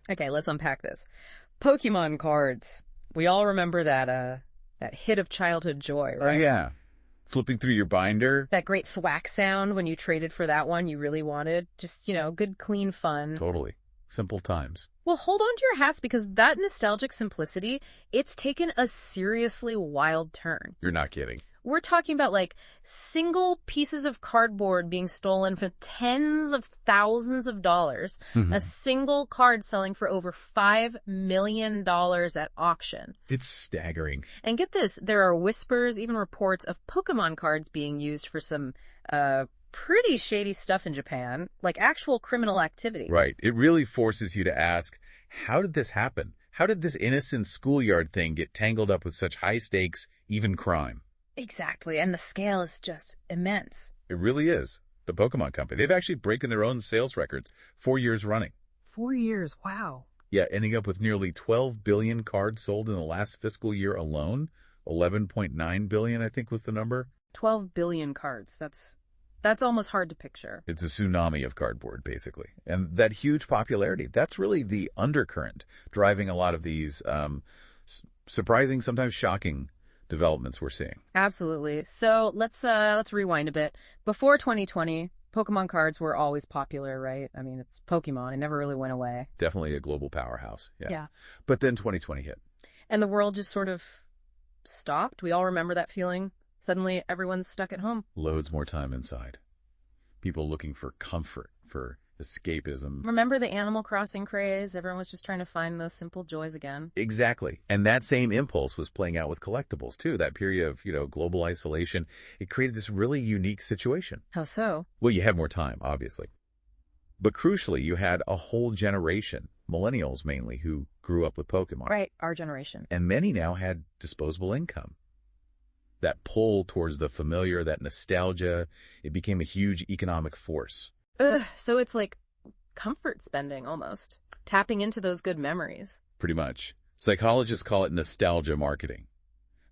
Okay, let's unpack this. Pokemon cards. We all remember that hit of childhood joy, Oh, right? yeah. Flipping through your binder. That great thwack sound when you traded for that one you really wanted. Just, good, clean fun. Totally. Simple times. Well, hold on to your hats because that nostalgic simplicity, it's taken a seriously wild turn. You're not kidding. We're talking about single pieces of cardboard being stolen for tens of thousands of dollars. A single card selling for over $5 million at auction. It's staggering. And get this, there are whispers, even reports of Pokemon cards being used for some pretty shady stuff in Japan, like actual criminal activity. Right. It really forces you to ask, how did this happen? How did this innocent schoolyard thing get tangled up with such high stakes, even crime? Exactly, and the scale is just immense. It really is. The Pokemon Company. They've actually broken their own sales records 4 years running. 4 years, wow. Yeah, ending up with nearly 12 billion cards sold in the last fiscal year alone. 11.9 billion, I think, was the number. 12 billion cards. That's almost hard to picture. It's a tsunami of cardboard, basically. And that huge popularity, that's really the undercurrent driving a lot of these surprising, sometimes shocking developments we're seeing. Absolutely. So let's rewind a bit. Before 2020, Pokemon cards were always popular, right? I mean, it's Pokemon. It never really went away. Definitely a global powerhouse. Yeah. But then 2020 hit. And the world just sort of stopped. We all remember that feeling. Suddenly, everyone's stuck at home. Loads more time inside. People looking for comfort, for escapism. Remember the Animal Crossing craze? Everyone was just trying to find those simple joys again. Exactly. And that same impulse was playing out with collectibles, too. That period of, global isolation, it created this really unique situation. How so? Well, you had more time, obviously. But crucially, you had a whole generation, millennials mainly, who grew up with Pokemon. Right, our generation. And many now had disposable income. That pull towards the familiar, that nostalgia, it became a huge economic force. So it's like comfort spending almost. Tapping into those good memories. Pretty much. Psychologists call it nostalgia marketing.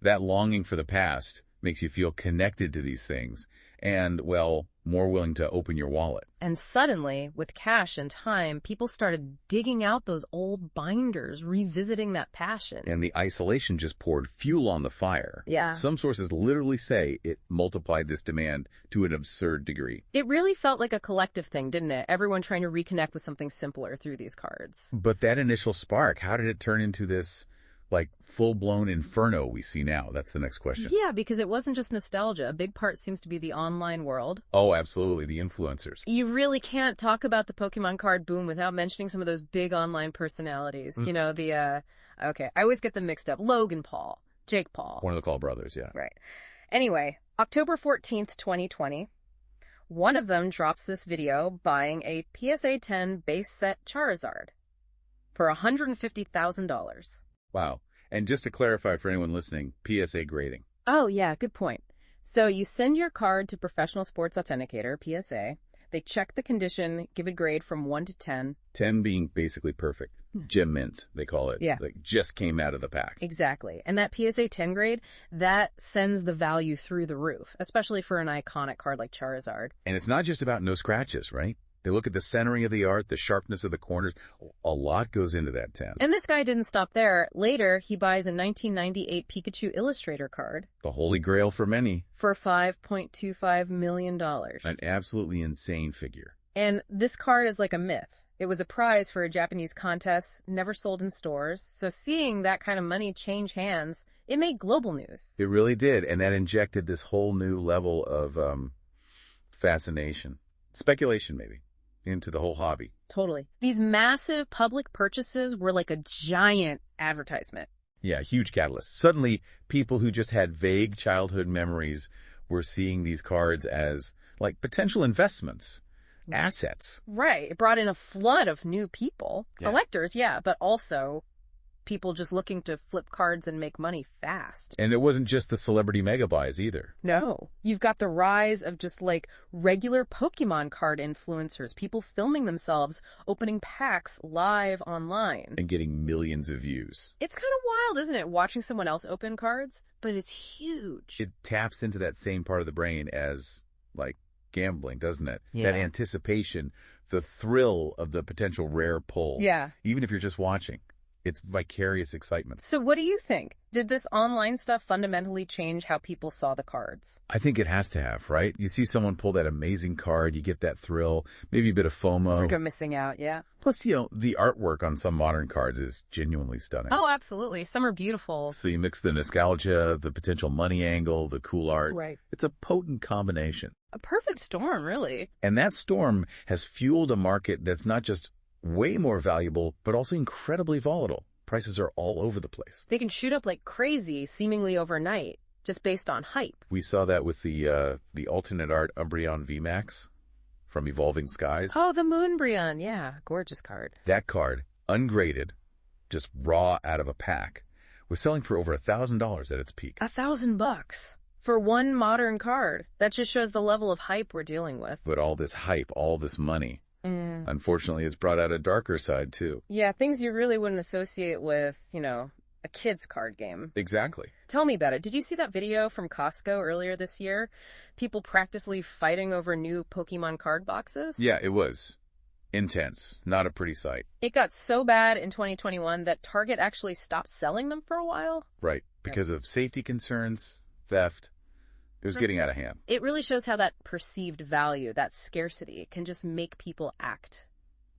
That longing for the past makes you feel connected to these things and, well, more willing to open your wallet. And suddenly, with cash and time, people started digging out those old binders, revisiting that passion. And the isolation just poured fuel on the fire. Yeah. Some sources literally say it multiplied this demand to an absurd degree. It really felt like a collective thing, didn't it? Everyone trying to reconnect with something simpler through these cards. But that initial spark, how did it turn into this full-blown inferno we see now? That's the next question. Yeah, because it wasn't just nostalgia. A big part seems to be the online world. Oh, absolutely. The influencers. You really can't talk about the Pokemon card boom without mentioning some of those big online personalities. Okay, I always get them mixed up. Logan Paul, Jake Paul. One of the Call brothers, yeah. Right. Anyway, October 14th, 2020, one of them drops this video buying a PSA 10 base set Charizard for $150,000. Wow. And just to clarify for anyone listening, PSA grading. Oh, yeah, good point. So you send your card to Professional Sports Authenticator, PSA. They check the condition, give a grade from 1 to 10. 10 being basically perfect. Gem mint, they call it. Yeah. Just came out of the pack. Exactly. And that PSA 10 grade, that sends the value through the roof, especially for an iconic card like Charizard. And it's not just about no scratches, right? They look at the centering of the art, the sharpness of the corners. A lot goes into that 10. And this guy didn't stop there. Later, he buys a 1998 Pikachu Illustrator card. The holy grail for many. For $5.25 million. An absolutely insane figure. And this card is like a myth. It was a prize for a Japanese contest, never sold in stores. So seeing that kind of money change hands, it made global news. It really did. And that injected this whole new level of fascination. Speculation, maybe. Into the whole hobby. Totally. These massive public purchases were like a giant advertisement. Yeah, huge catalyst. Suddenly, people who just had vague childhood memories were seeing these cards as potential investments, assets. Right. It brought in a flood of new people. Yeah. Collectors, yeah, but also people just looking to flip cards and make money fast. And it wasn't just the celebrity mega buys either. No. You've got the rise of just regular Pokemon card influencers, people filming themselves, opening packs live online. And getting millions of views. It's kind of wild, isn't it, watching someone else open cards? But it's huge. It taps into that same part of the brain as, gambling, doesn't it? Yeah. That anticipation the thrill of the potential rare pull. Yeah. Even if you're just watching, it's vicarious excitement. So what do you think? Did this online stuff fundamentally change how people saw the cards? I think it has to have, right? You see someone pull that amazing card, you get that thrill, maybe a bit of FOMO. It's like I'm missing out, yeah. Plus, the artwork on some modern cards is genuinely stunning. Oh, absolutely. Some are beautiful. So you mix the nostalgia, the potential money angle, the cool art. Right. It's a potent combination. A perfect storm, really. And that storm has fueled a market that's not just way more valuable, but also incredibly volatile. Prices are all over the place. They can shoot up like crazy, seemingly overnight, just based on hype. We saw that with the alternate art Umbreon VMAX from Evolving Skies. Oh, the Moonbreon. Yeah, gorgeous card. That card, ungraded, just raw out of a pack, was selling for over $1,000 at its peak. $1,000 for one modern card. That just shows the level of hype we're dealing with. But all this hype, all this money, unfortunately, it's brought out a darker side, too. Yeah, things you really wouldn't associate with, a kid's card game. Exactly. Tell me about it. Did you see that video from Costco earlier this year? People practically fighting over new Pokemon card boxes? Yeah, it was intense. Not a pretty sight. It got so bad in 2021 that Target actually stopped selling them for a while. Right. Because of safety concerns, theft. It was getting out of hand. It really shows how that perceived value, that scarcity, can just make people act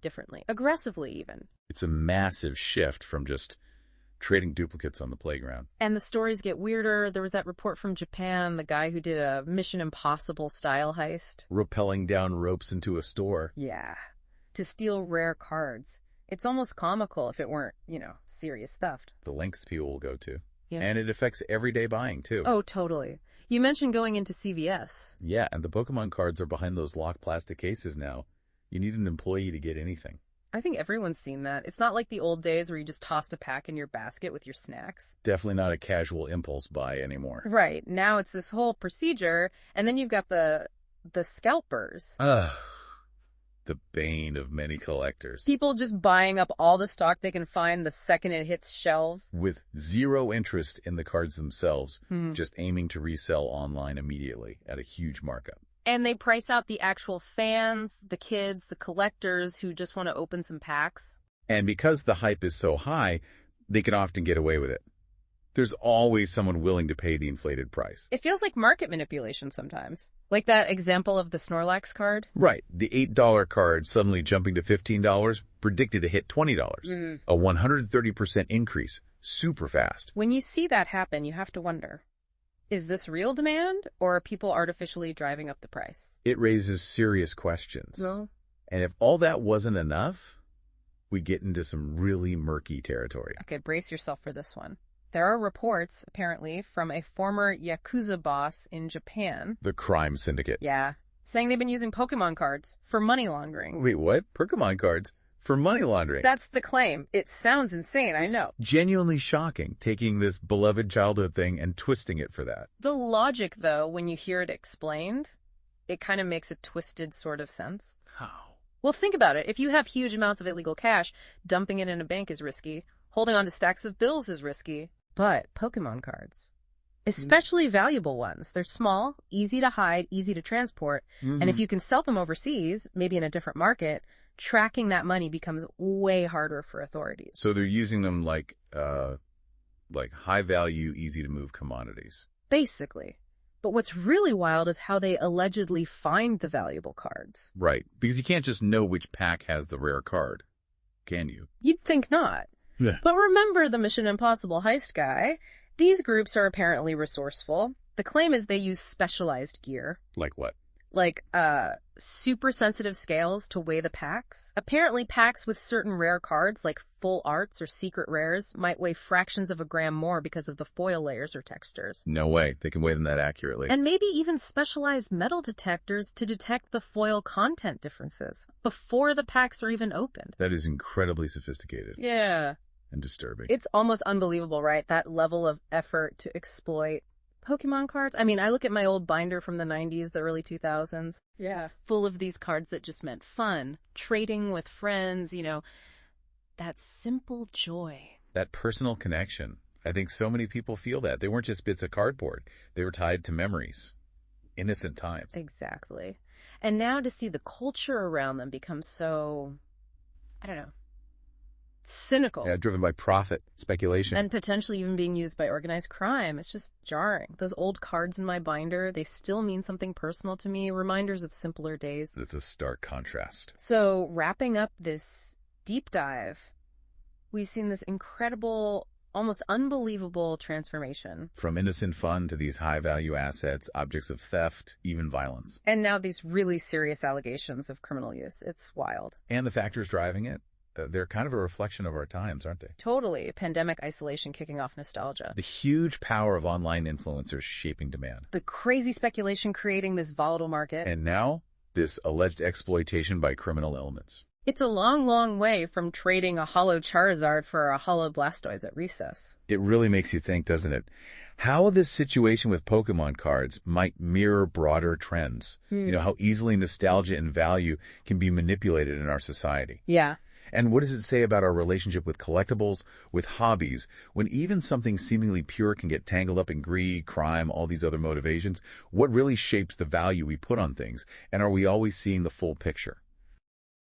differently. Aggressively, even. It's a massive shift from just trading duplicates on the playground. And the stories get weirder. There was that report from Japan, the guy who did a Mission Impossible style heist. Rappelling down ropes into a store. Yeah. To steal rare cards. It's almost comical if it weren't, serious theft. The lengths people will go to. Yeah. And it affects everyday buying, too. Oh, totally. You mentioned going into CVS. Yeah, and the Pokemon cards are behind those locked plastic cases now. You need an employee to get anything. I think everyone's seen that. It's not like the old days where you just tossed a pack in your basket with your snacks. Definitely not a casual impulse buy anymore. Right. Now it's this whole procedure, and then you've got the scalpers. The bane of many collectors. People just buying up all the stock they can find the second it hits shelves. With zero interest in the cards themselves, just aiming to resell online immediately at a huge markup. And they price out the actual fans, the kids, the collectors who just want to open some packs. And because the hype is so high, they can often get away with it. There's always someone willing to pay the inflated price. It feels like market manipulation sometimes. Like that example of the Snorlax card. Right. The $8 card suddenly jumping to $15, predicted to hit $20. A 130% increase. Super fast. When you see that happen, you have to wonder, is this real demand, or are people artificially driving up the price? It raises serious questions. No. And if all that wasn't enough, we get into some really murky territory. Okay, brace yourself for this one. There are reports, apparently, from a former Yakuza boss in Japan. The crime syndicate. Yeah, saying they've been using Pokemon cards for money laundering. Wait, what? Pokemon cards? For money laundering? That's the claim. It sounds insane, I know. It's genuinely shocking, taking this beloved childhood thing and twisting it for that. The logic, though, when you hear it explained, it kind of makes a twisted sort of sense. How? Well, think about it. If you have huge amounts of illegal cash, dumping it in a bank is risky. Holding on to stacks of bills is risky. But Pokemon cards, especially valuable ones, they're small, easy to hide, easy to transport. And if you can sell them overseas, maybe in a different market, tracking that money becomes way harder for authorities. So they're using them like high value, easy to move commodities. Basically. But what's really wild is how they allegedly find the valuable cards. Right. Because you can't just know which pack has the rare card, can you? You'd think not. Yeah. But remember the Mission Impossible heist guy. These groups are apparently resourceful. The claim is they use specialized gear. Like what? Like, super sensitive scales to weigh the packs. Apparently packs with certain rare cards, like full arts or secret rares, might weigh fractions of a gram more because of the foil layers or textures. No way. They can weigh them that accurately. And maybe even specialized metal detectors to detect the foil content differences before the packs are even opened. That is incredibly sophisticated. Yeah. And disturbing. It's almost unbelievable, right? That level of effort to exploit Pokemon cards. I mean, I look at my old binder from the 90s, the early 2000s. Yeah. Full of these cards that just meant fun, trading with friends, that simple joy. That personal connection. I think so many people feel that. They weren't just bits of cardboard. They were tied to memories. Innocent times. Exactly. And now to see the culture around them become so, I don't know, cynical. Yeah, driven by profit, speculation. And potentially even being used by organized crime. It's just jarring. Those old cards in my binder, they still mean something personal to me, reminders of simpler days. It's a stark contrast. So wrapping up this deep dive, we've seen this incredible, almost unbelievable transformation. From innocent fun to these high-value assets, objects of theft, even violence. And now these really serious allegations of criminal use. It's wild. And the factors driving it, they're kind of a reflection of our times, aren't they? Totally. Pandemic isolation kicking off nostalgia. The huge power of online influencers shaping demand. The crazy speculation creating this volatile market. And now, this alleged exploitation by criminal elements. It's a long, long way from trading a holo Charizard for a holo Blastoise at recess. It really makes you think, doesn't it? How this situation with Pokémon cards might mirror broader trends. How easily nostalgia and value can be manipulated in our society. Yeah. And what does it say about our relationship with collectibles, with hobbies, when even something seemingly pure can get tangled up in greed, crime, all these other motivations? What really shapes the value we put on things? And are we always seeing the full picture?